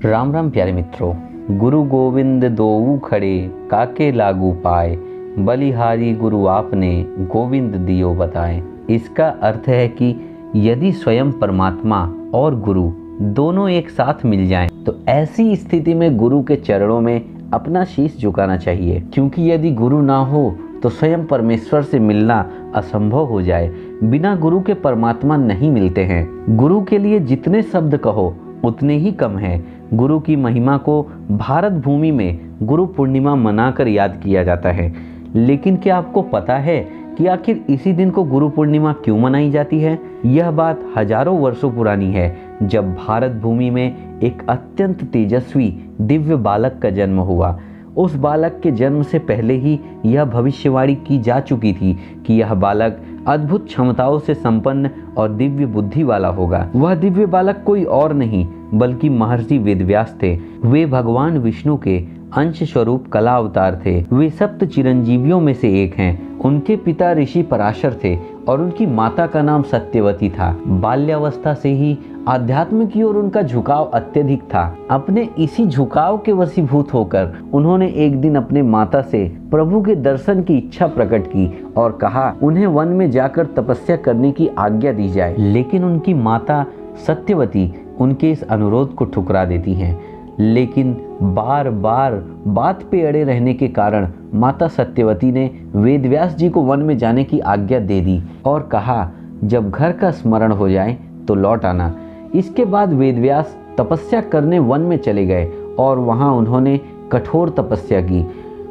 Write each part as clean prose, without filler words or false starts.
राम राम प्यारे मित्रों। गुरु गोविंद दोऊ खड़े काके लागू पाए, बलिहारी गुरु आपने गोविंद दियो बताए। इसका अर्थ है कि यदि स्वयं परमात्मा और गुरु दोनों एक साथ मिल जाएं, तो ऐसी स्थिति में गुरु के चरणों में अपना शीश झुकाना चाहिए, क्योंकि यदि गुरु ना हो तो स्वयं परमेश्वर से मिलना असंभव हो जाए। बिना गुरु के परमात्मा नहीं मिलते हैं। गुरु के लिए जितने शब्द कहो उतने ही कम है। गुरु की महिमा को भारत भूमि में गुरु पूर्णिमा मनाकर याद किया जाता है। लेकिन क्या आपको पता है कि आखिर इसी दिन को गुरु पूर्णिमा क्यों मनाई जाती है? यह बात हजारों वर्षों पुरानी है, जब भारत भूमि में एक अत्यंत तेजस्वी दिव्य बालक का जन्म हुआ। उस बालक के जन्म से पहले ही यह भविष्यवाणी की जा चुकी थी कि यह बालक अद्भुत क्षमताओं से संपन्न और दिव्य बुद्धि वाला होगा। वह दिव्य बालक कोई और नहीं बल्कि महर्षि वेदव्यास थे। वे भगवान विष्णु के अंश स्वरूप कला अवतार थे। वे सप्त चिरंजीवियों में से एक हैं। उनके पिता ऋषि पराशर थे और उनकी माता का नाम सत्यवती था। बाल्यावस्था से ही आध्यात्म की ओर उनका झुकाव अत्यधिक था। अपने इसी झुकाव के वशीभूत होकर उन्होंने एक दिन अपने माता से प्रभु के दर्शन की इच्छा प्रकट की और कहा उन्हें वन में जाकर तपस्या करने की आज्ञा दी जाए। लेकिन उनकी माता सत्यवती उनके इस अनुरोध को ठुकरा देती हैं। लेकिन बार बार बात पे अड़े रहने के कारण माता सत्यवती ने वेदव्यास जी को वन में जाने की आज्ञा दे दी और कहा जब घर का स्मरण हो जाए तो लौट आना। इसके बाद वेदव्यास तपस्या करने वन में चले गए और वहां उन्होंने कठोर तपस्या की।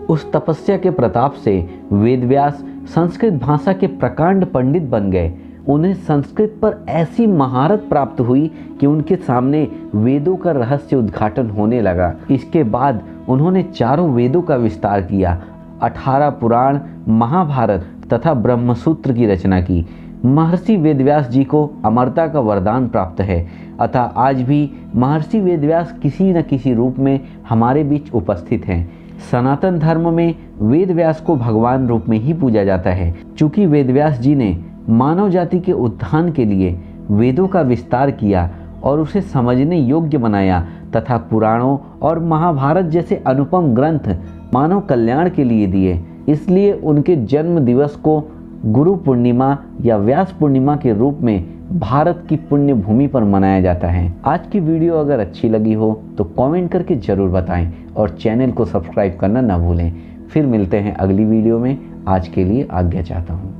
उस तपस्या के प्रताप से वेदव्यास संस्कृत भाषा के प्रकांड पंडित बन गए। उन्हें संस्कृत पर ऐसी महारत प्राप्त हुई कि उनके सामने वेदों का रहस्य उद्घाटन होने लगा। इसके बाद उन्होंने चारों वेदों का विस्तार किया, 18 पुराण, महाभारत तथा ब्रह्मसूत्र की रचना की। महर्षि वेदव्यास जी को अमरता का वरदान प्राप्त है, अतः आज भी महर्षि वेदव्यास किसी न किसी रूप में हमारे बीच उपस्थित हैं। सनातन धर्म में वेदव्यास को भगवान रूप में ही पूजा जाता है। चूंकि वेदव्यास जी ने मानव जाति के उत्थान के लिए वेदों का विस्तार किया और उसे समझने योग्य बनाया तथा पुराणों और महाभारत जैसे अनुपम ग्रंथ मानव कल्याण के लिए दिए, इसलिए उनके जन्म दिवस को गुरु पूर्णिमा या व्यास पूर्णिमा के रूप में भारत की पुण्य भूमि पर मनाया जाता है। आज की वीडियो अगर अच्छी लगी हो तो कमेंट करके जरूर बताएं और चैनल को सब्सक्राइब करना ना भूलें। फिर मिलते हैं अगली वीडियो में। आज के लिए आज्ञा चाहता हूँ।